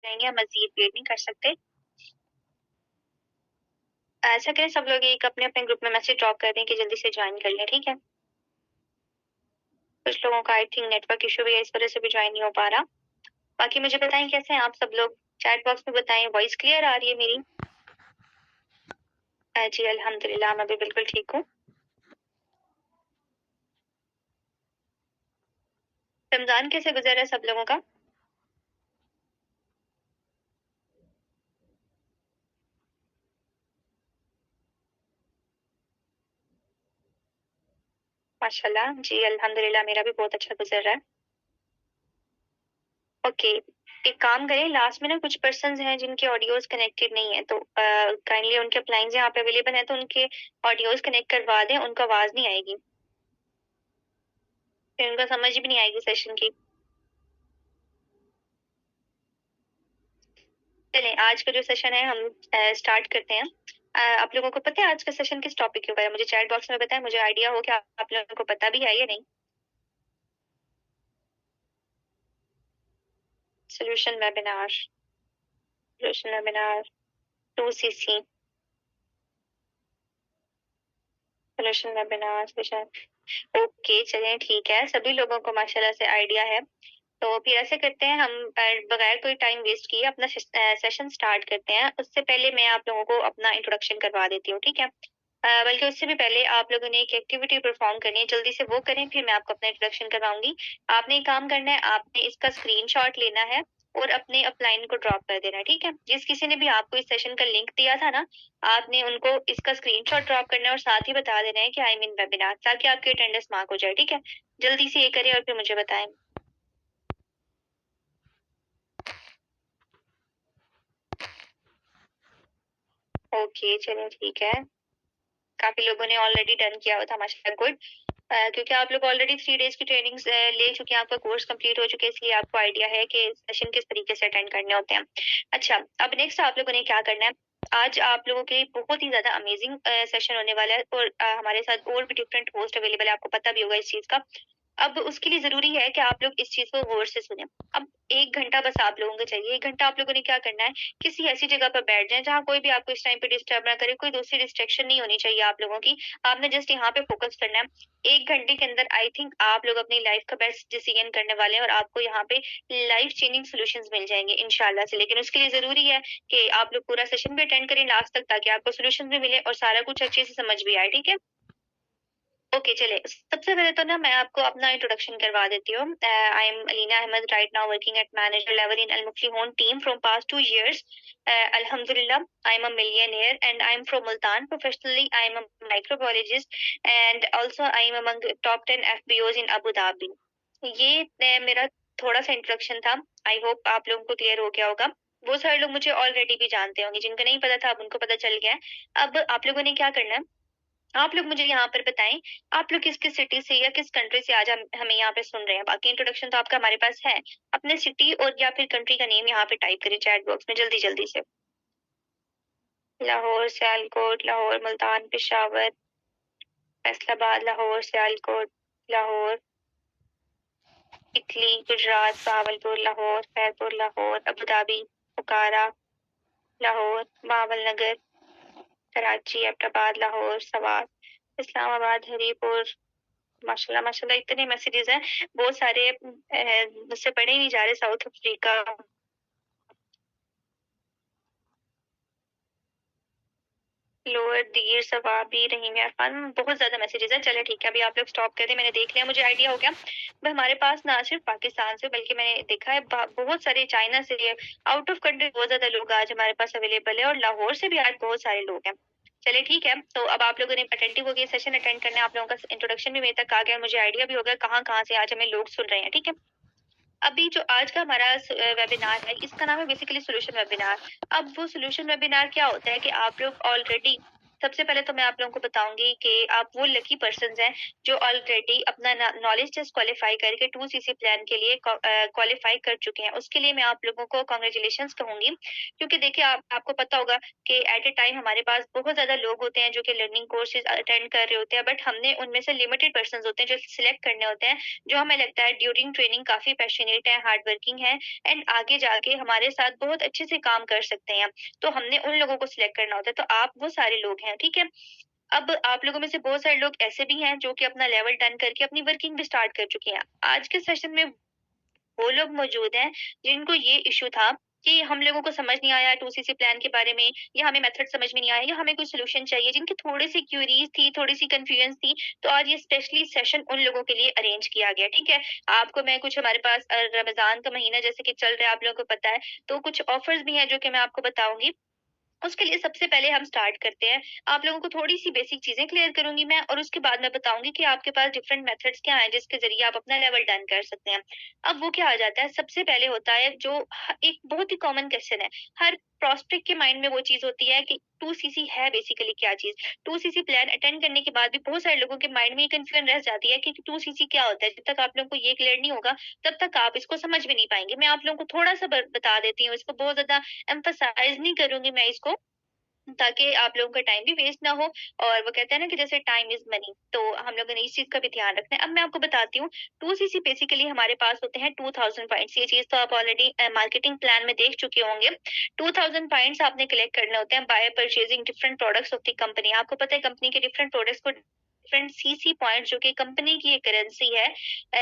जाएंगे, हम मजीद वेट नहीं कर सकते। ऐसा करें, सब लोग एक अपने अपने ग्रुप में मैसेज ड्रॉप कर दें कि जल्दी से ज्वाइन कर लें, ठीक है। कुछ लोगों का आई थिंक नेटवर्क इशू भी है, इस वजह से भी ज्वाइन नहीं हो पा रहा। बाकी मुझे बताएं कैसे हैं आप सब लोग, चैट बॉक्स में बताएं। वॉइस क्लियर आ रही है मेरी? जी अल्हम्दुलिल्लाह, मैं भी बिल्कुल ठीक हूँ। रमजान कैसे गुजर रहा है सब लोगों का? माशाल्लाह, जी अल्हम्दुलिल्लाह, मेरा भी बहुत अच्छा गुजर रहा है। ओके, एक काम करें, लास्ट में ना कुछ पर्सन्स हैं जिनके ऑडियोज कनेक्टेड नहीं है, तो काइंडली उनके अप्लाइंस यहाँ पे अवेलेबल है, तो उनके ऑडियोज कनेक्ट करवा दें, उनको आवाज नहीं आएगी, फिर उनको समझ भी नहीं आएगी सेशन की। चलें, आज का जो सेशन है हम स्टार्ट करते हैं। आप लोगों को पता है आज का सेशन किस टॉपिक के ऊपर है? मुझे चैट बॉक्स में बताएं, मुझे आइडिया हो कि आप लोगों को पता भी है या नहीं। Solution webinar, solution webinar 2CC, solution webinar session. Okay चलें, ठीक है, सभी लोगों को माशाल्लाह से आइडिया है। तो फिर ऐसे करते हैं, हम बगैर कोई टाइम वेस्ट किए अपना सेशन स्टार्ट करते हैं। उससे पहले मैं आप लोगों को अपना इंट्रोडक्शन करवा देती हूँ, ठीक है। बल्कि उससे भी पहले आप लोगों ने एक एक्टिविटी परफॉर्म करनी है, जल्दी से वो करें, फिर मैं आपको अपना इंट्रोडक्शन करवाऊंगी। आपने एक काम करना है, आपने इसका स्क्रीनशॉट लेना है और अपने अपलाइन को ड्रॉप कर देना है, ठीक है। जिस किसी ने भी आपको इस सेशन का लिंक दिया था ना, आपने उनको इसका स्क्रीनशॉट ड्रॉप करना है और साथ ही बता देना है कि आई मीन वेबिनार, ताकि आपकी अटेंडेंस मार्क हो जाए, ठीक है। जल्दी से ये करें और फिर मुझे बताएं। ओके चलिए, ठीक है, काफी लोगों ने ऑलरेडी डन किया हुआ था, माशाल्लाह, गुड। क्योंकि आप लोग ऑलरेडी 3 डेज की ट्रेनिंग ले चुके हैं, आपका कोर्स कंप्लीट हो चुके हैं, इसलिए आपको आइडिया है कि सेशन किस तरीके से अटेंड करने होते हैं। अच्छा, अब नेक्स्ट आप लोगों ने क्या करना है, आज आप लोगों के लिए बहुत ही ज्यादा अमेजिंग सेशन होने वाला है, और हमारे साथ और भी डिफरेंट होस्ट अवेलेबल है, आपको पता भी होगा इस चीज का। अब उसके लिए जरूरी है कि आप लोग इस चीज को गौर से सुने। अब 1 घंटा बस आप लोगों को चाहिए, 1 घंटा आप लोगों ने क्या करना है, किसी ऐसी जगह पर बैठ जाएं जहां कोई भी आपको इस टाइम पे डिस्टर्ब ना करे, कोई दूसरी डिस्ट्रैक्शन नहीं होनी चाहिए आप लोगों की। आपने जस्ट यहाँ पे फोकस करना है। 1 घंटे के अंदर आई थिंक आप लोग अपनी लाइफ का बेस्ट डिसीजन करने वाले हैं, और आपको यहाँ पे लाइफ चेंजिंग सोल्यूशंस मिल जाएंगे इंशाल्लाह से। लेकिन उसके लिए जरूरी है कि आप लोग पूरा सेशन भी अटेंड करें लास्ट तक, ताकि आपको सोल्यूशन भी मिले और सारा कुछ अच्छे से समझ भी आए, ठीक है। ओके चले, सबसे पहले तो ना मैं आपको अपना इंट्रोडक्शन करवा देती हूँ। I am Alina Ahmed, right now working at manager level in Al Muflihoon team from past 2 years. Alhamdulillah, I am a millionaire and I am from Multan. Professionally, I am a microbiologist and also I am among the top 10 FBOs in Abu Dhabi. ये मेरा थोड़ा सा introduction था। I hope आप लोगों को clear हो गया होगा। वो सारे लोग मुझे ऑलरेडी भी जानते होंगे, जिनको नहीं पता था अब उनको पता चल गया है। अब आप लोगों ने क्या करना है, आप लोग मुझे यहाँ पर बताएं, आप लोग किस किस सिटी से या किस कंट्री से आज हमें यहाँ पे सुन रहे हैं। बाकी इंट्रोडक्शन तो आपका हमारे पास है, अपने सिटी और या फिर कंट्री का नेम यहाँ पे टाइप करें चैट बॉक्स में जल्दी जल्दी से। Lahore, Sialkot, Lahore, Multan, Peshawar, Faisalabad, Lahore, Sialkot, Lahore, Italy, Gujrat, Bahawalpur, Lahore, Khairpur, Lahore, Abu Dhabi, Bukhara, Lahore, Bahawalnagar, Karachi, Abbottabad, Lahore, Swat, Islamabad, Haripur. माशाल्लाह माशाल्लाह, इतने मैसेजेस हैं, बहुत सारे मुझसे पढ़े ही नहीं जा रहे। साउथ अफ्रीका, लोअर दीर, सवाबी, रहीम इरफान, बहुत ज्यादा मैसेजेस हैं। चले ठीक है, अभी आप लोग स्टॉप कर दे, मैंने देख लिया, मुझे आइडिया हो गया। भाई हमारे पास ना सिर्फ पाकिस्तान से, बल्कि मैंने देखा है बहुत सारे चाइना से, आउट ऑफ कंट्री बहुत ज्यादा लोग आज हमारे पास अवेलेबल है, और लाहौर से भी आज बहुत सारे लोग हैं। चलिए ठीक है, तो अब आप लोगों ने अटेंटिव हो गए, सेशन अटेंड करना है, आप लोगों का इंट्रोडक्शन भी मेरे तक आ गया, मुझे आइडिया भी हो गया कहाँ कहाँ से आज हमें लोग सुन रहे हैं, ठीक है। अभी जो आज का हमारा वेबिनार है, इसका नाम है बेसिकली सोल्यूशन वेबिनार। अब वो सोल्यूशन वेबिनार क्या होता है कि आप लोग ऑलरेडी सबसे पहले तो मैं आप लोगों को बताऊंगी कि आप वो लकी पर्सन्स हैं जो ऑलरेडी अपना नॉलेज टेस्ट क्वालिफाई करके 2cc प्लान के लिए क्वालिफाई कर चुके हैं। उसके लिए मैं आप लोगों को कॉन्ग्रेचुलेशंस कहूंगी, क्योंकि देखिए आपको पता होगा कि एट ए टाइम हमारे पास बहुत ज्यादा लोग होते हैं जो कि लर्निंग कोर्सेज अटेंड कर रहे होते हैं, बट हमने उनमें से लिमिटेड पर्सन होते हैं जो सिलेक्ट करने होते हैं, जो हमें लगता है ड्यूरिंग ट्रेनिंग काफी पैशनेट है, हार्ड वर्किंग है एंड आगे जाके हमारे साथ बहुत अच्छे से काम कर सकते हैं। तो हमने उन लोगों को सिलेक्ट करना होता है। तो आप वो सारे लोग हैं, ठीक है। अब आप लोगों में से बहुत सारे लोग ऐसे भी हैं जो कि अपना लेवल डन करके अपनी वर्किंग भी स्टार्ट कर चुके हैं। आज के सेशन में वो लोग मौजूद हैं जिनको ये इशू था कि हम लोगों को समझ नहीं आया 2cc प्लान के बारे में, या हमें मेथड समझ में नहीं आया, या हमें कोई सोल्यूशन चाहिए, जिनकी थोड़ी सी क्यूरीज थी, थोड़ी सी कंफ्यूजन थी। तो आज ये स्पेशली सेशन उन लोगों के लिए अरेंज किया गया, ठीक है। आपको मैं कुछ, हमारे पास रमजान का महीना जैसे कि चल रहा है, आप लोगों को पता है, तो कुछ ऑफर्स भी हैं जो कि मैं आपको बताऊंगी। उसके लिए सबसे पहले हम स्टार्ट करते हैं। आप लोगों को थोड़ी सी बेसिक चीजें क्लियर करूंगी मैं, और उसके बाद मैं बताऊंगी कि आपके पास डिफरेंट मेथड्स क्या हैं जिसके जरिए आप अपना लेवल डन कर सकते हैं। अब वो क्या आ जाता है, सबसे पहले होता है जो एक बहुत ही कॉमन क्वेश्चन है, हर प्रोस्पेक्ट के माइंड में वो चीज होती है कि 2cc है बेसिकली क्या चीज। 2cc प्लान अटेंड करने के बाद भी बहुत सारे लोगों के माइंड में ये कंफ्यूजन रह जाती है कि 2cc क्या होता है। जब तक आप लोगों को ये क्लियर नहीं होगा तब तक आप इसको समझ भी नहीं पाएंगे। मैं आप लोगों को थोड़ा सा बता देती हूँ, इसको बहुत ज्यादा एम्फसाइज नहीं करूंगी मैं इसको, ताकि आप लोगों का टाइम भी वेस्ट ना हो। और वो कहते हैं ना कि जैसे टाइम इज मनी, तो हम लोगों ने इस चीज का भी ध्यान रखना है। अब मैं आपको बताती हूँ, 2cc बेसिकली हमारे पास होते हैं 2000 पॉइंट्स। ये चीज तो आप ऑलरेडी मार्केटिंग प्लान में देख चुके होंगे। 2000 पॉइंट्स आपने कलेक्ट करने होते हैं bye purchasing different products of the company. आपको पता है कंपनी के डिफरेंट प्रोडक्ट्स को डिफरेंट सीसी पॉइंट, जो कि कंपनी की एक करेंसी है,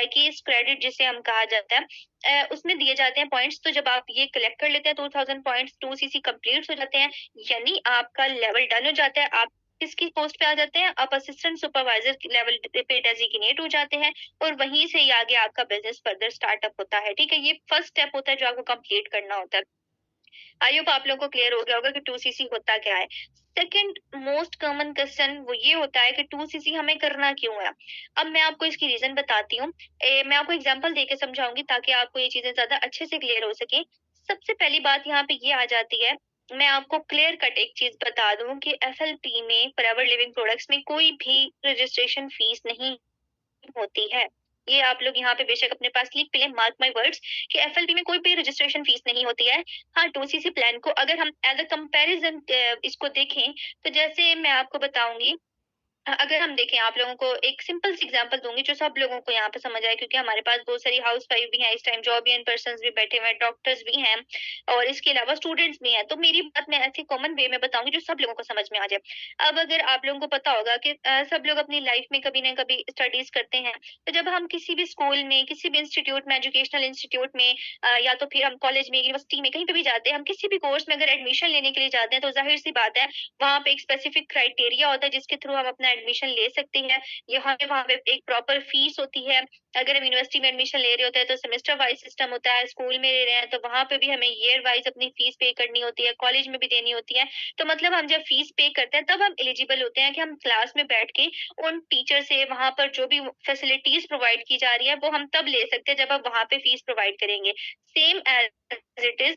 कि इस क्रेडिट जिसे हम कहा जाता है, उसमें दिए जाते हैं पॉइंट्स। तो जब आप ये कलेक्ट कर लेते हैं 2000 पॉइंट्स, 2cc कंप्लीट हो जाते हैं, यानी आपका लेवल डन हो जाता है। आप किसकी पोस्ट पे आ जाते हैं, आप असिस्टेंट सुपरवाइजर लेवल पे डेजिग्नेट हो जाते हैं, और वहीं से ही आगे आपका बिजनेस फर्दर स्टार्टअप होता है, ठीक है। ये फर्स्ट स्टेप होता है जो आपको कंप्लीट करना होता है। आई होप आप लोगों को क्लियर हो गया होगा कि 2cc होता क्या है। सेकंड मोस्ट कॉमन क्वेश्चन वो ये होता है कि 2cc हमें करना क्यों है। अब मैं आपको इसकी रीजन बताती हूँ। मैं आपको एग्जांपल देके समझाऊंगी ताकि आपको ये चीजें ज्यादा अच्छे से क्लियर हो सके। सबसे पहली बात यहाँ पे ये आ जाती है, मैं आपको क्लियर कट एक चीज बता दूं कि एफएलपी में, फॉरएवर लिविंग प्रोडक्ट्स में, कोई भी रजिस्ट्रेशन फीस नहीं होती है। ये आप लोग यहाँ पे बेशक अपने पास लिख लें, मार्क माय वर्ड्स, कि एफएलपी में कोई भी रजिस्ट्रेशन फीस नहीं होती है। हाँ, 2cc प्लान को अगर हम एज अ कंपैरिजन इसको देखें, तो जैसे मैं आपको बताऊंगी, अगर हम देखें, आप लोगों को एक सिंपल सी एग्जांपल दूंगी जो सब लोगों को यहाँ पे समझ आए, क्योंकि हमारे पास बहुत सारी हाउस वाइफ भी हैं इस टाइम, जॉबियन पर्सन भी बैठे हुए हैं, डॉक्टर्स भी हैं, और इसके अलावा स्टूडेंट्स भी हैं। तो मेरी बात मैं ऐसे कॉमन वे में बताऊंगी जो सब लोगों को समझ में आ जाए। अब अगर आप लोगों को पता होगा कि सब लोग अपनी लाइफ में कभी ना कभी स्टडीज करते हैं, तो जब हम किसी भी स्कूल में, किसी भी इंस्टीट्यूट में, एजुकेशनल इंस्टीट्यूट में, या तो फिर हम कॉलेज में, यूनिवर्सिटी में, कहीं पे भी जाते हैं, हम किसी भी कोर्स में अगर एडमिशन लेने के लिए जाते हैं, तो जाहिर सी बात है वहां पे एक स्पेसिफिक क्राइटेरिया होता है जिसके थ्रू हम अपना एडमिशन ले सकते हैं। यहाँ पे वहां पे एक प्रॉपर फीस होती है। अगर हम यूनिवर्सिटी में एडमिशन ले रहे होते हैं तो सेमेस्टर वाइज सिस्टम होता है, स्कूल में ले रहे हैं तो वहां पे भी हमें ईयर वाइज अपनी फीस पे करनी होती है, कॉलेज में भी देनी होती है। तो मतलब हम जब फीस पे करते हैं तब हम एलिजिबल होते हैं कि हम क्लास में बैठ के उन टीचर से वहां पर जो भी फैसिलिटीज प्रोवाइड की जा रही है वो हम तब ले सकते हैं जब हम वहां पे फीस प्रोवाइड करेंगे। सेम एज इट इज,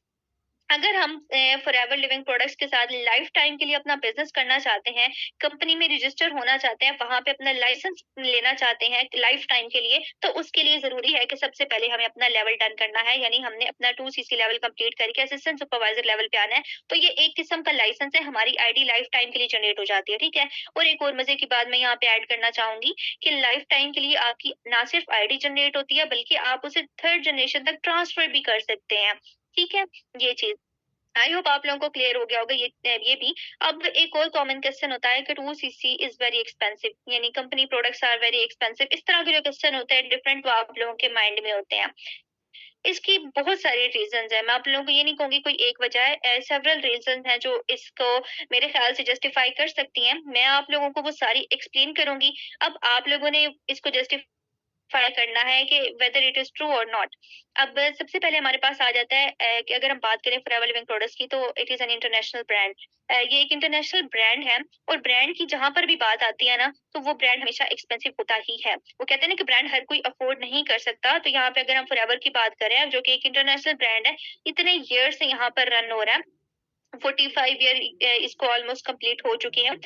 अगर हम फॉरएवर लिविंग प्रोडक्ट्स के साथ लाइफ टाइम के लिए अपना बिजनेस करना चाहते हैं, कंपनी में रजिस्टर होना चाहते हैं, वहां पे अपना लाइसेंस लेना चाहते हैं लाइफ टाइम के लिए, तो उसके लिए जरूरी है कि सबसे पहले हमें अपना लेवल डन करना है, यानी हमने अपना 2cc लेवल कंप्लीट करके असिस्टेंट सुपरवाइजर लेवल पे आना है। तो ये एक किस्म का लाइसेंस है, हमारी आईडी लाइफ टाइम के लिए जनरेट हो जाती है, ठीक है। और एक और मजे की बात मैं यहाँ पे ऐड करना चाहूंगी कि लाइफ टाइम के लिए आपकी ना सिर्फ आईडी जनरेट होती है, बल्कि आप उसे थर्ड जनरेशन तक ट्रांसफर भी कर सकते हैं, ठीक है। ये चीज आई होप आप लोगों को क्लियर हो गया होगा ये भी। अब एक और कॉमन क्वेश्चन होता है कि 2cc इज वेरी एक्सपेंसिव, यानी company products are very expensive. इस तरह के जो क्वेश्चन होते हैं डिफरेंट, वो आप लोगों के माइंड में होते हैं। इसकी बहुत सारे रीजंस है, मैं आप लोगों को ये नहीं कहूंगी कोई एक वजह है, सेवरल रीजंस हैं जो इसको मेरे ख्याल से जस्टिफाई कर सकती हैं। मैं आप लोगों को वो सारी एक्सप्लेन करूंगी। अब आप लोगों ने इसको जस्टिफाई करना है कि वेदर इट इज ट्रू और नॉट। अब सबसे पहले हमारे पास आ जाता है कि अगर हम बात करें फॉरएवर लिविंग प्रोडक्ट्स की, तो it is an international brand. ये एक इंटरनेशनल ब्रांड है, और ब्रांड की जहां पर भी बात आती है ना, तो वो ब्रांड हमेशा एक्सपेंसिव होता ही है। वो कहते हैं ना कि ब्रांड हर कोई अफोर्ड नहीं कर सकता। तो यहाँ पे अगर हम फॉरएवर की बात करें, जो कि एक इंटरनेशनल ब्रांड है, इतने ईयर से यहाँ पर रन हो रहा है, 45 ईयर इसको ऑलमोस्ट कंप्लीट हो चुके हैं।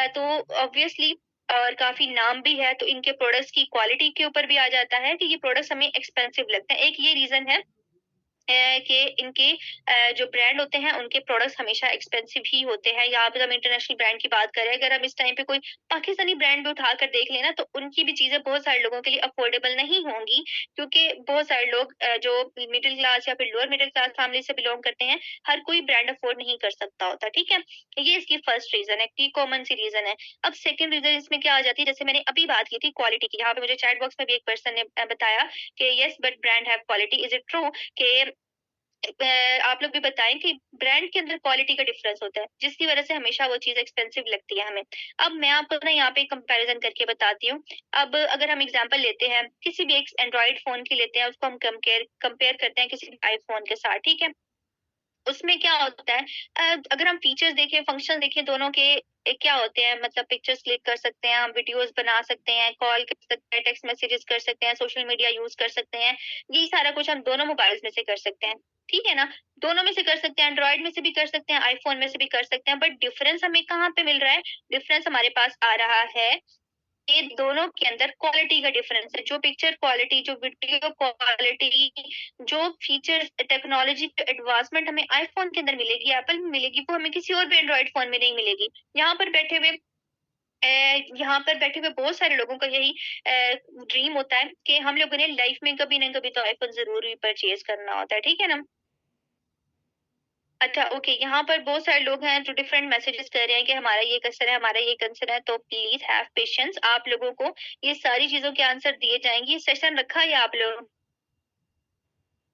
तो ऑब्वियसली और काफी नाम भी है, तो इनके प्रोडक्ट्स की क्वालिटी के ऊपर भी आ जाता है कि ये प्रोडक्ट्स हमें एक्सपेंसिव लगते हैं। एक ये रीजन है कि इनके जो ब्रांड होते हैं उनके प्रोडक्ट्स हमेशा एक्सपेंसिव ही होते हैं। यहाँ पे हम इंटरनेशनल ब्रांड की बात करें, अगर हम इस टाइम पे कोई पाकिस्तानी ब्रांड भी उठाकर देख लेना तो उनकी भी चीजें बहुत सारे लोगों के लिए अफोर्डेबल नहीं होंगी, क्योंकि बहुत सारे लोग जो मिडिल क्लास या फिर लोअर मिडिल क्लास फैमिली से बिलोंग करते हैं, हर कोई ब्रांड अफोर्ड नहीं कर सकता होता। ठीक है, ये इसकी फर्स्ट रीजन है कि कॉमन सी रीजन है। अब सेकंड रीजन इसमें क्या आ जाती है, जैसे मैंने अभी बात की थी क्वालिटी की, यहाँ पे मुझे चैट बॉक्स में भी एक पर्सन ने बताया कि yes but brand have quality, is it true? कि आप लोग भी बताएं कि ब्रांड के अंदर क्वालिटी का डिफरेंस होता है, जिसकी वजह से हमेशा वो चीज एक्सपेंसिव लगती है हमें। अब मैं आपको ना यहाँ पे कंपैरिजन करके बताती हूँ। अब अगर हम एग्जांपल लेते हैं, किसी भी एक एंड्रॉइड फोन की लेते हैं, उसको हम कंपेयर करते हैं किसी भी आईफोन के साथ। ठीक है, उसमें क्या होता है, अगर हम फीचर्स देखें, फंक्शन देखें, दोनों के क्या होते हैं, मतलब पिक्चर्स क्लिक कर सकते हैं हम, वीडियोस बना सकते हैं, कॉल कर सकते हैं, टेक्स्ट मैसेजेस कर सकते हैं, सोशल मीडिया यूज कर सकते हैं। ये सारा कुछ हम दोनों मोबाइल्स में से कर सकते हैं। ठीक है ना, दोनों में से कर सकते हैं, एंड्रॉइड में से भी कर सकते हैं, आईफोन में से भी कर सकते हैं। बट डिफरेंस हमें कहाँ पे मिल रहा है? डिफरेंस हमारे पास आ रहा है ये दोनों के अंदर क्वालिटी का डिफरेंस है। जो पिक्चर क्वालिटी, जो वीडियो क्वालिटी, जो फीचर टेक्नोलॉजी एडवांसमेंट हमें आईफोन के अंदर मिलेगी, एप्पल में मिलेगी, वो हमें किसी और भी एंड्रॉइड फोन में नहीं मिलेगी। यहाँ पर बैठे हुए बहुत सारे लोगों का यही ड्रीम होता है कि हम लोगों ने लाइफ में कभी ना कभी तो आईफोन जरूर भी परचेज करना होता है। ठीक है ना। अच्छा ओके, यहाँ पर बहुत सारे लोग हैं जो डिफरेंट मैसेजेस कर रहे हैं कि हमारा ये कंसर्न है, हमारा ये कंसर्न है। तो प्लीज हैव पेशेंस, आप लोगों को ये सारी चीजों के आंसर दिए जाएंगे। सेशन रखा है आप लोगों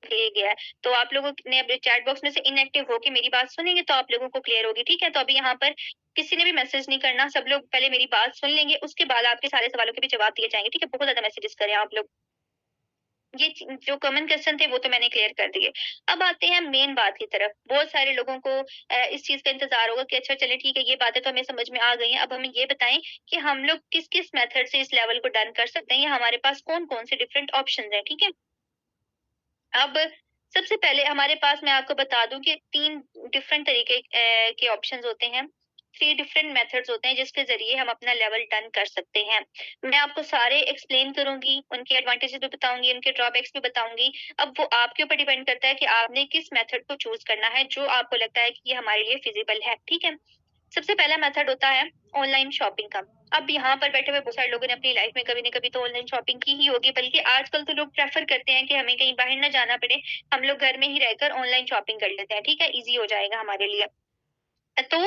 के लिए गया है, तो आप लोगों ने अपने चैट बॉक्स में से इनएक्टिव होके मेरी बात सुनेंगे तो आप लोगों को क्लियर होगी। ठीक है, तो अभी यहाँ पर किसी ने भी मैसेज नहीं करना, सब लोग पहले मेरी बात सुन लेंगे, उसके बाद आपके सारे सवालों के भी जवाब दिए जाएंगे। ठीक है, बहुत ज्यादा मैसेजेस करें आप लोग। ये जो कॉमन क्वेश्चन थे वो तो मैंने क्लियर कर दिए। अब आते हैं मेन बात की तरफ। बहुत सारे लोगों को इस चीज का इंतजार होगा कि अच्छा चले ठीक है, ये बातें तो हमें समझ में आ गई हैं, अब हमें ये बताएं कि हम लोग किस किस मेथड से इस लेवल को डन कर सकते हैं, या हमारे पास कौन कौन से डिफरेंट ऑप्शन हैं। ठीक है, अब सबसे पहले हमारे पास, मैं आपको बता दूं कि 3 डिफरेंट तरीके के ऑप्शंस होते हैं, 3 डिफरेंट मेथड्स होते हैं जिसके जरिए हम अपना लेवल डन कर सकते हैं। मैं आपको सारे एक्सप्लेन करूंगी, उनके एडवांटेजेस भी बताऊंगी, उनके ड्रॉबैक्स भी बताऊंगी। अब वो आपके ऊपर डिपेंड करता है कि आपने किस मेथड को चूज करना है जो आपको लगता है कि ये हमारे लिए फिजिबल है। ठीक है, सबसे पहला मेथड होता है ऑनलाइन शॉपिंग का। अब यहाँ पर बैठे हुए बहुत सारे लोगों ने अपनी लाइफ में कभी ना कभी तो ऑनलाइन शॉपिंग की ही होगी, बल्कि आजकल तो लोग प्रेफर करते हैं कि हमें कहीं बाहर ना जाना पड़े, हम लोग घर में ही रहकर ऑनलाइन शॉपिंग कर लेते हैं। ठीक है, इजी हो जाएगा हमारे लिए। तो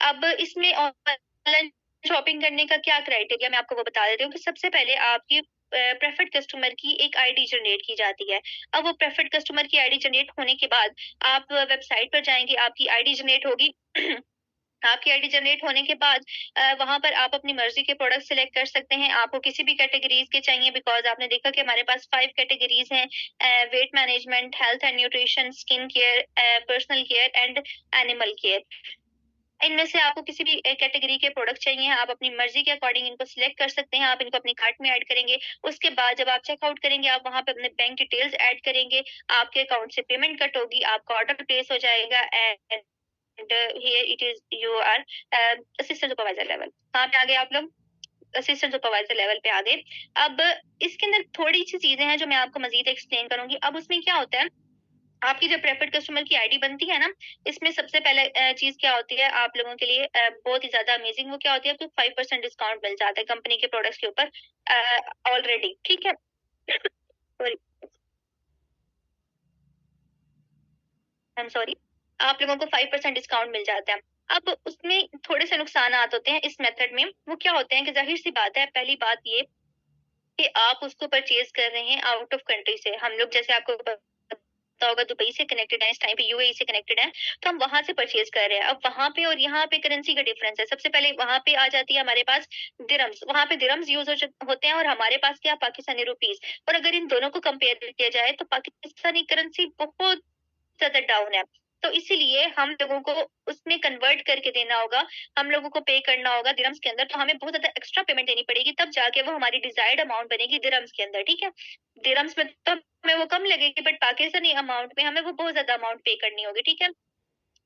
अब इसमें ऑनलाइन शॉपिंग करने का क्या क्राइटेरिया, मैं आपको वो बता देती हूँ कि सबसे पहले आपकी प्रेफर्ड कस्टमर की एक आईडी जनरेट की जाती है। अब वो प्रेफर्ड कस्टमर की आईडी जनरेट होने के बाद आप वेबसाइट पर जाएंगे, आपकी आईडी जनरेट होगी। आपकी आईडी जनरेट होने के बाद वहां पर आप अपनी मर्जी के प्रोडक्ट सिलेक्ट कर सकते हैं। आपको किसी भी कैटेगरीज के चाहिए, बिकॉज आपने देखा कि हमारे पास 5 कैटेगरीज हैं, weight management, health and nutrition, skin care, personal care and animal care. इनमें से आपको किसी भी कैटेगरी के प्रोडक्ट चाहिए, आप अपनी मर्जी के अकॉर्डिंग इनको सिलेक्ट कर सकते हैं। आप इनको अपनी कार्ट में ऐड करेंगे, उसके बाद जब आप चेकआउट करेंगे आप वहां पे अपने बैंक डिटेल्स ऐड करेंगे, आपके अकाउंट से पेमेंट कट होगी, आपका ऑर्डर प्लेस हो जाएगा। And here it is you are assistant supervisor level. कहाँ पे आ गए आप लोग? असिस्टेंट सुपरवाइजर लेवल पे आ गए। अब इसके अंदर थोड़ी सी चीजें हैं जो मैं आपको मजीद एक्सप्लेन करूंगी। अब उसमें क्या होता है, आपकी जब प्रेफर्ड कस्टमर की आईडी बनती है ना, इसमें सबसे पहले चीज क्या होती है आप लोगों के लिए बहुत ही ज्यादा अमेजिंग, वो क्या होती है, आपको 5% डिस्काउंट मिल जाता है कंपनी के प्रोडक्ट्स के ऊपर ऑलरेडी। ठीक है, सॉरी, आई एम सॉरी, आप लोगों को 5% डिस्काउंट मिल जाता है। अब उसमें थोड़े से नुकसान होते हैं इस मेथड में। वो क्या होते हैं कि जाहिर सी बात है, पहली बात ये कि आप उसको परचेज कर रहे हैं आउट ऑफ कंट्री से। हम लोग जैसे आपको पता होगा दुबई से कनेक्टेड है, इस टाइम पे यूएई से कनेक्टेड है, तो हम वहां से परचेज कर रहे हैं। अब वहां पे और यहाँ पे करेंसी का डिफरेंस है। सबसे पहले वहां पे आ जाती है हमारे पास दिरम्स, वहां पे दिरम्स यूज होते हैं, और हमारे पास क्या, पाकिस्तानी रुपीस। और अगर इन दोनों को कंपेयर किया जाए तो पाकिस्तानी करेंसी बहुत ज्यादा डाउन है, तो इसीलिए हम लोगों को उसमें कन्वर्ट करके देना होगा, हम लोगों को पे करना होगा दिरम्स के अंदर। तो हमें बहुत ज्यादा एक्स्ट्रा पेमेंट देनी पड़ेगी, तब जाके वो हमारी डिजायर्ड अमाउंट बनेगी दिरम्स के अंदर। ठीक है, दिरम्स में तो हमें वो कम लगेगी, बट पाकिस्तानी अमाउंट में हमें वो बहुत ज्यादा अमाउंट पे करनी होगी। ठीक है,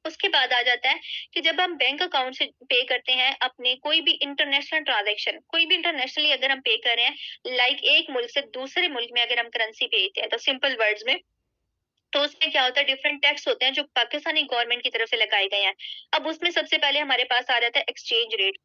उसके बाद आ जाता है कि जब हम बैंक अकाउंट से पे करते हैं अपने कोई भी इंटरनेशनल ट्रांजैक्शन, कोई भी इंटरनेशनली अगर हम पे कर रहे हैं, लाइक एक मुल्क से दूसरे मुल्क में अगर हम करेंसी भेजते हैं, तो सिंपल वर्ड्स में, तो उसमें क्या होता है, डिफरेंट टैक्स होते हैं जो पाकिस्तानी गवर्नमेंट की तरफ से लगाए गए हैं। अब उसमें सबसे पहले हमारे पास आ जाता है एक्सचेंज रेट।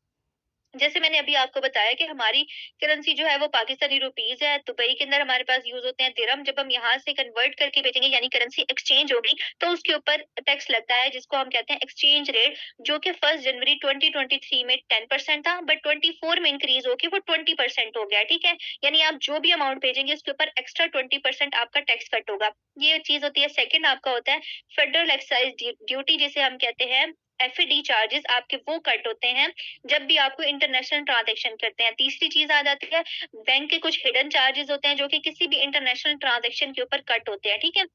जैसे मैंने अभी आपको बताया कि हमारी करेंसी जो है वो पाकिस्तानी रुपीज है, दुबई के अंदर हमारे पास यूज होते हैं दिरहम। जब हम यहाँ से कन्वर्ट करके भेजेंगे यानी करेंसी एक्सचेंज होगी, तो उसके ऊपर टैक्स लगता है जिसको हम कहते हैं एक्सचेंज रेट, जो कि 1 जनवरी 2023 में 10% था, बट 24 में इंक्रीज होकर वो 20% हो गया। ठीक है, यानी आप जो भी अमाउंट भेजेंगे उसके ऊपर एक्स्ट्रा 20% आपका टैक्स कट होगा। ये चीज होती है। सेकंड आपका होता है फेडरल एक्साइज ड्यूटी, जिसे हम कहते हैं एफडी चार्जेस, आपके वो कट होते हैं जब भी आपको इंटरनेशनल ट्रांजैक्शन करते हैं। तीसरी चीज आ जाती है बैंक के कुछ हिडन चार्जेस होते हैं जो कि किसी भी इंटरनेशनल ट्रांजैक्शन के ऊपर कट होते हैं। ठीक है,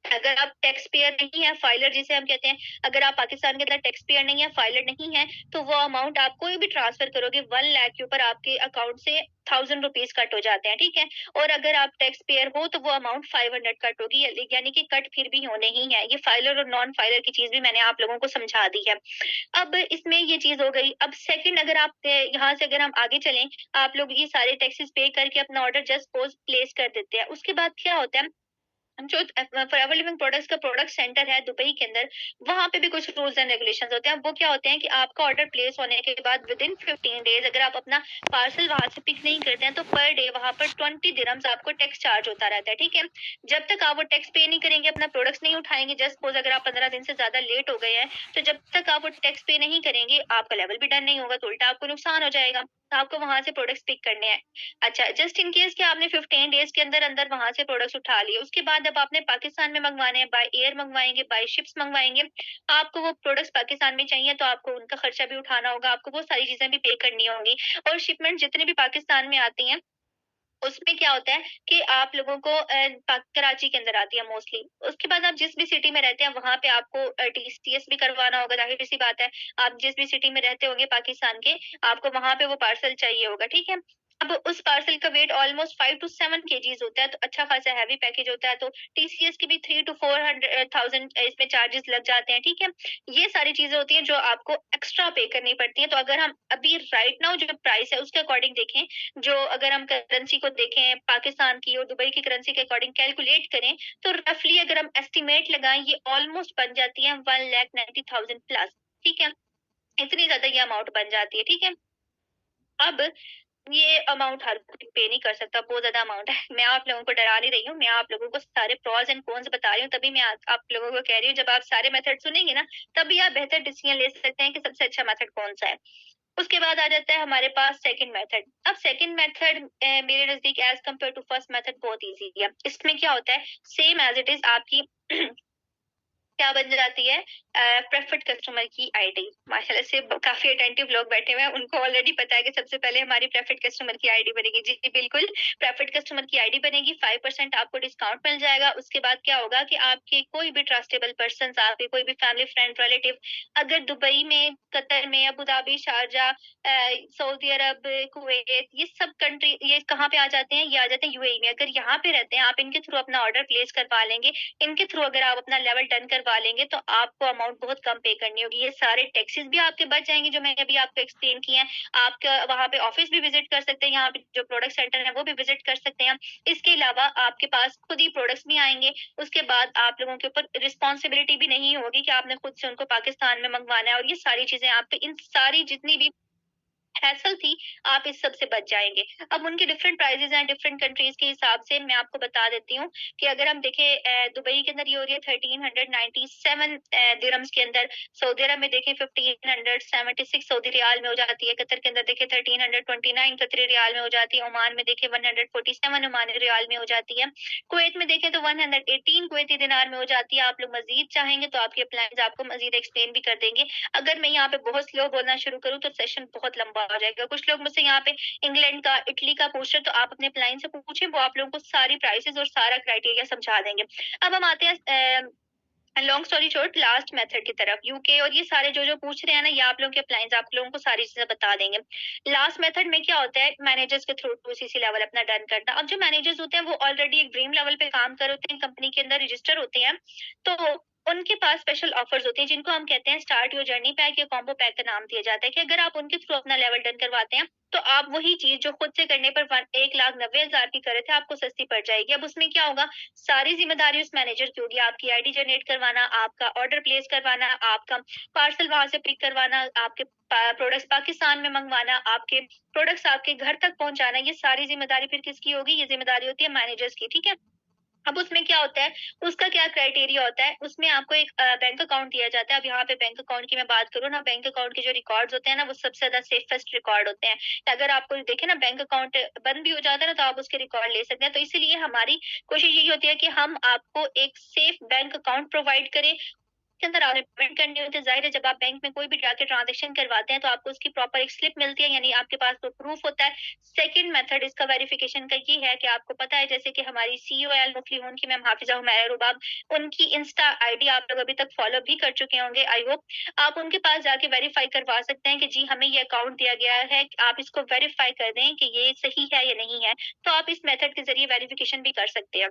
अगर आप टैक्स पेयर नहीं है, फाइलर जिसे हम कहते हैं, अगर आप पाकिस्तान के अंदर टैक्स पेयर नहीं है, फाइलर नहीं है, तो वो अमाउंट आप कोई भी ट्रांसफर करोगे 1 लाख के ऊपर आपके अकाउंट से 1000 रुपीज कट हो जाते हैं। ठीक है, और अगर आप टैक्स पेयर हो तो वो अमाउंट 500 कट होगी, यानी कि कट फिर भी होने ही है। ये फाइलर और नॉन फाइलर की चीज भी मैंने आप लोगों को समझा दी है। अब इसमें ये चीज हो गई। अब सेकंड, अगर आप यहाँ से अगर हम आगे चलें, आप लोग ये सारे टैक्सेस पे करके अपना ऑर्डर जस्ट पोज प्लेस कर देते हैं। उसके बाद क्या होता है, जो फॉरएवर लिविंग प्रोडक्ट्स का प्रोडक्ट सेंटर है दुबई के अंदर, वहां पे भी कुछ रूल्स एंड रेगुलेशंस होते हैं। वो क्या होते हैं कि आपका ऑर्डर प्लेस होने के बाद विद इन 15 डेज अगर आप अपना पार्सल वहां से पिक नहीं करते हैं, तो पर डे वहां पर 20 दिरहम्स आपको टैक्स चार्ज होता रहता है। ठीक है, जब तक आप वो टैक्स पे नहीं करेंगे, अपना प्रोडक्ट्स नहीं उठाएंगे, जस्ट सपोज अगर आप 15 दिन से ज्यादा लेट हो गए हैं, तो जब तक आप वो टैक्स पे नहीं करेंगे, आपका लेवल भी डन नहीं होगा, तो उल्टा आपको नुकसान हो जाएगा। तो आपको वहां से प्रोडक्ट्स पिक करने हैं। अच्छा, जस्ट इन केस कि आपने 15 डेज के अंदर अंदर वहां से प्रोडक्ट्स उठा लिए, उसके बाद अब आपने पाकिस्तान में मंगवाने हैं, बाय एयर मंगवाएंगे, बाय शिप्स मंगवाएंगे, आपको वो प्रोडक्ट्स पाकिस्तान में चाहिए, तो आपको उनका खर्चा भी उठाना होगा, आपको वो सारी चीजें भी पे करनी होंगी। और शिपमेंट जितने भी पाकिस्तान में आती हैं, उसमें क्या होता है कि आप लोगों को कराची के अंदर आती है मोस्टली। उसके बाद आप जिस भी सिटी में रहते हैं वहां पे आपको टीसीएस भी करवाना होगा, जाहिर सी बात है। आप जिस भी सिटी में रहते होंगे पाकिस्तान के, आपको वहां पे वो पार्सल चाहिए होगा। ठीक है, अब उस पार्सल का वेट ऑलमोस्ट 5 to 7 kgs होता है, तो अच्छा खासा हैवी पैकेज होता है, तो टीसीएस की भी 3 to 400,000 इसमें चार्जेस लग जाते हैं। ठीक है, ये सारी चीजें होती हैं जो आपको एक्स्ट्रा पे करनी पड़ती है। तो अगर हम अभी राइट नाउ जो प्राइस है उसके अकॉर्डिंग देखें, जो अगर हम करेंसी को देखें पाकिस्तान की और दुबई की करेंसी के अकॉर्डिंग कैलकुलेट करें, तो रफली अगर हम एस्टिमेट लगाएं, ये ऑलमोस्ट बन जाती है 1,90,000 प्लस। ठीक है, इतनी ज्यादा ये अमाउंट बन जाती है। ठीक है, अब ये अमाउंट हर कोई पे नहीं कर सकता, बहुत ज्यादा अमाउंट है। मैं आप लोगों को डरा नहीं रही हूँ, मैं आप लोगों को सारे प्रोज एंड कॉन्स बता रही हूँ, तभी मैं आप लोगों को कह रही हूँ, जब आप सारे मेथड सुनेंगे ना, तभी आप बेहतर डिसीजन ले सकते हैं कि सबसे अच्छा मेथड कौन सा है। उसके बाद आ जाता है हमारे पास सेकंड मेथड। अब सेकंड मेथड मेरे नजदीक as compare to first method बहुत इजी है। इसमें क्या होता है, सेम एज इट इज आपकी क्या बन जाती है, प्रेफर्ड कस्टमर की आईडी। माशाल्लाह से काफी अटेंटिव लोग बैठे हुए हैं, उनको ऑलरेडी पता है कि सबसे पहले हमारी प्रेफर्ड कस्टमर की आईडी बनेगी। जी बिल्कुल, प्रेफर्ड कस्टमर की आईडी बनेगी, 5% आपको डिस्काउंट मिल जाएगा। उसके बाद क्या होगा कि आपके कोई भी ट्रस्टेबल पर्सन, आपके कोई भी फैमिली फ्रेंड रिलेटिव अगर दुबई में, कतर में, अबू धाबी, शारजा, सऊदी अरब, कुवैत, ये सब कंट्री ये कहाँ पे आ जाते हैं, ये आ जाते हैं यूएई में। अगर यहाँ पे रहते हैं, आप इनके थ्रू अपना ऑर्डर प्लेस करवा लेंगे, इनके थ्रू अगर आप अपना लेवल डन करवा लेंगे, तो आपको अमाउंट बहुत कम पे करनी होगी। ये सारे टैक्सेस भी आपके बच जाएंगे जो मैंने अभी आपको एक्सप्लेन किए हैं। आप वहां पे ऑफिस भी विजिट कर सकते हैं, यहाँ पे जो प्रोडक्ट सेंटर है वो भी विजिट कर सकते हैं। इसके अलावा आपके पास खुद ही प्रोडक्ट्स भी आएंगे। उसके बाद आप लोगों के ऊपर रिस्पॉन्सिबिलिटी भी नहीं होगी कि आपने खुद से उनको पाकिस्तान में मंगवाना है, और ये सारी चीजें आप पे, इन सारी जितनी भी हैसल थी, आप इस सब से बच जाएंगे। अब उनके डिफरेंट प्राइजेस हैं डिफरेंट कंट्रीज के हिसाब से, मैं आपको बता देती हूँ कि अगर हम देखें दुबई के अंदर ये हो रही है 1397 दिरहम्स के अंदर, सऊदी अरब में देखें 1576 सऊदी रियाल में हो जाती है, कतर के अंदर देखें 1329 कतरी रियाल में हो जाती है, ओमान में देखें 147 ओमानी रियाल में हो जाती है, कुवैत में देखें तो 118 कुवैती दिनार में हो जाती है। आप लोग मजीद चाहेंगे तो आपके अप्लायंस आपको मजीद एक्सप्लेन भी कर देंगे। अगर मैं यहाँ पे बहुत स्लो बोलना शुरू करूँ तो सेशन बहुत लंबा हो जाएगा। कुछ लोग मुझसे यहाँ पे इंग्लैंड का, इटली का पूछ रहे, तो आप अपने क्लाइंट से पूछें, वो आप लोगों को सारी प्राइसेस और सारा क्राइटेरिया समझा देंगे। अब हम आते हैं long story short last method की तरफ, यूके और ये सारे जो जो पूछ रहे हैं ना, ये आप लोगों के अप्लायंस आप लोगों को सारी चीजें बता देंगे। लास्ट मेथड में क्या होता है, मैनेजर्स के थ्रू टू सीसी लेवल अपना डन करना। अब जो मैनेजर्स होते हैं वो ऑलरेडी एक ड्रीम लेवल पे काम कर होते हैं, कंपनी के अंदर रजिस्टर होते हैं, तो उनके पास स्पेशल ऑफर्स होते हैं जिनको हम कहते हैं स्टार्ट योर जर्नी पैक या कॉम्बो पैक का नाम दिया जाता है, कि अगर आप उनके थ्रू अपना लेवल डन करवाते हैं तो आप वही चीज जो खुद से करने पर 1,90,000 की करे थे आपको सस्ती पड़ जाएगी। अब उसमें क्या होगा, सारी जिम्मेदारी उस मैनेजर की होगी, आपकी आईडी जनरेट करवाना, आपका ऑर्डर प्लेस करवाना, आपका पार्सल वहां से पिक करवाना, आपके प्रोडक्ट्स पाकिस्तान में मंगवाना, आपके प्रोडक्ट्स आपके घर तक पहुंचाना, ये सारी जिम्मेदारी फिर किसकी होगी, ये जिम्मेदारी होती है मैनेजर्स की, ठीक है। अब उसमें क्या होता है, उसका क्या क्राइटेरिया होता है, उसमें आपको एक बैंक अकाउंट दिया जाता है। अब यहाँ पे बैंक अकाउंट की मैं बात करूँ ना, बैंक अकाउंट के जो रिकॉर्ड्स होते हैं ना, वो सबसे ज्यादा सेफेस्ट रिकॉर्ड होते हैं। अगर आपको देखे ना बैंक अकाउंट बंद भी हो जाता है ना, तो आप उसके रिकॉर्ड ले सकते हैं। तो इसीलिए हमारी कोशिश यही होती है कि हम आपको एक सेफ बैंक अकाउंट प्रोवाइड करें, के अंदर आपने पेमेंट करनी होती है। जाहिर है जब आप बैंक में कोई भी जाके ट्रांजेक्शन करवाते हैं तो आपको उसकी प्रॉपर एक स्लिप मिलती है, यानी आपके पास तो प्रूफ होता है। सेकंड मेथड इसका वेरिफिकेशन का ये है कि आपको पता है जैसे कि हमारी सीईओ एल मुफलिहून की मैम हाफिजा हुमैरा रुबाब, उनकी इंस्टा आईडी आप लोग अभी तक फॉलो भी कर चुके होंगे, आई होप। आप उनके पास जाके वेरीफाई करवा सकते हैं कि जी हमें ये अकाउंट दिया गया है, आप इसको वेरीफाई कर दें कि ये सही है या नहीं है। तो आप इस मेथड के जरिए वेरिफिकेशन भी कर सकते हैं।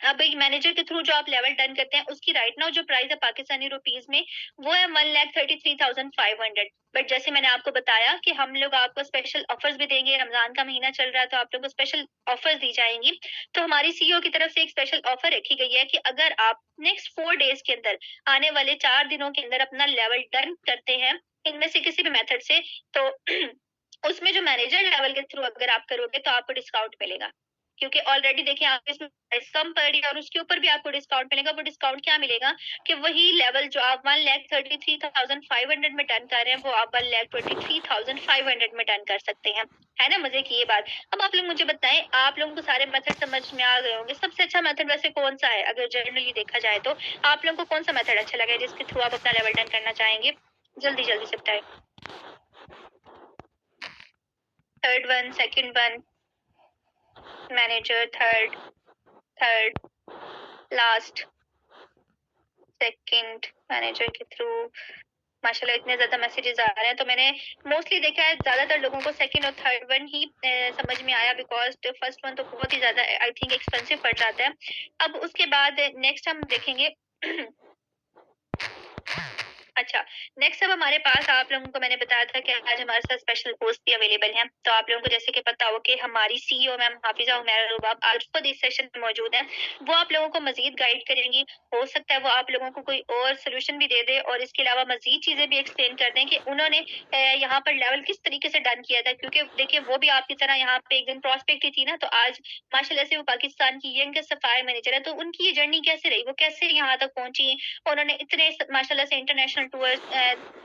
अब एक मैनेजर के थ्रू जो आप लेवल डन करते हैं उसकी राइट नाउ जो प्राइस है पाकिस्तानी रुपीज में वो है 1,33,500। बट जैसे मैंने आपको बताया कि हम लोग आपको स्पेशल ऑफर्स भी देंगे, रमजान का महीना चल रहा है तो आप लोगों को स्पेशल ऑफर्स दी जाएंगी। तो हमारी सीईओ की तरफ से एक स्पेशल ऑफर रखी गई है कि अगर आप नेक्स्ट 4 डेज के अंदर, आने वाले 4 दिनों के अंदर अपना लेवल डन करते हैं इनमें से किसी भी मेथड से, तो उसमें जो मैनेजर लेवल के थ्रू अगर आप करोगे तो आपको डिस्काउंट मिलेगा, क्योंकि ऑलरेडी देखिए आप इसमें प्राइस कम पड़ रही है और उसके ऊपर भी आपको डिस्काउंट मिलेगा। वो डिस्काउंट क्या मिलेगा कि वही लेवल जो आप 1,33,500 में डन कर रहे हैं वो आप 1,23,500 में डन कर सकते हैं। है ना मजे की ये बात। अब आप लोग मुझे बताएं, आप लोगों को सारे मेथड समझ में आ गए होंगे। सबसे अच्छा मेथड वैसे कौन सा है अगर जनरली देखा जाए तो आप लोगों को कौन सा मेथड अच्छा लगा है जिसके थ्रू आप अपना लेवल डन करना चाहेंगे? जल्दी जल्दी से बताएं। Third one, second one, manager, third last, second manager के थ्रू। माशाल्लाह इतने ज्यादा मैसेजेस आ रहे हैं, तो मैंने मोस्टली देखा है ज्यादातर लोगों को सेकंड और थर्ड वन ही समझ में आया, बिकॉज फर्स्ट वन तो बहुत ही ज्यादा आई थिंक एक्सपेंसिव पड़ जाता है। अब उसके बाद नेक्स्ट हम देखेंगे अच्छा, नेक्स्ट अब हमारे पास आप लोगों को मैंने बताया था कि आज हमारे साथ स्पेशल होस्ट भी अवेलेबल हैं। तो आप लोगों को जैसे कि पता हो कि हमारी सीईओ मैम हाफिजा हुमैरा रुबाब आज खुद इस सेशन में मौजूद हैं। वो आप लोगों को मजीद गाइड करेंगी। हो सकता है वो आप लोगों को कोई और सोल्यूशन भी दे दे और इसके अलावा मजीद चीजें भी एक्सप्लेन कर दें कि उन्होंने यहाँ पर लेवल किस तरीके से डन किया था, क्योंकि देखिए वो भी आपकी तरह यहाँ पे एक दिन प्रॉस्पेक्ट ही थी ना, तो आज माशाल्लाह से वो पाकिस्तान की यंगेस्ट सफाई मैनेजर है। तो उनकी ये जर्नी कैसे रही, वो कैसे यहाँ तक पहुंची, उन्होंने इतने माशाल्लाह से इंटरनेशनल टूर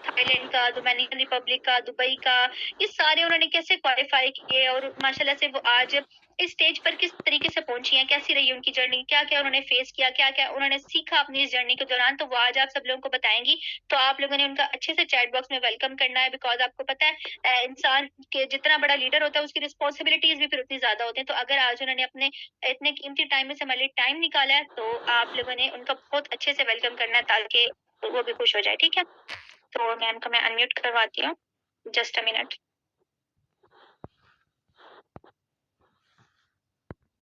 थाईलैंड का, डोमिनिकन रिपब्लिक का, दुबई का, ये सारे उन्होंने कैसे क्वालिफाई किए और माशाल्लाह से वो आज इस स्टेज पर किस तरीके से पहुंची हैं, कैसी रही उनकी जर्नी, क्या क्या उन्होंने फेस किया, क्या क्या उन्होंने सीखा अपनी इस जर्नी के दौरान, तो वो आज आप सब लोगों को बताएंगी। तो आप लोगों ने उनका अच्छे से चैट बॉक्स में वेलकम करना है, बिकॉज आपको पता है इंसान के जितना बड़ा लीडर होता है उसकी रिस्पॉन्सिबिलिटीज भी फिर उतनी ज्यादा होती है। तो अगर आज उन्होंने अपने इतने कीमती टाइम में से हमारे लिए टाइम निकाला है तो आप लोगों ने उनका बहुत अच्छे से वेलकम करना है ताकि वो भी खुश हो जाए, ठीक है। तो मैम को मैं अनम्यूट करवाती हूँ, जस्ट अ मिनट।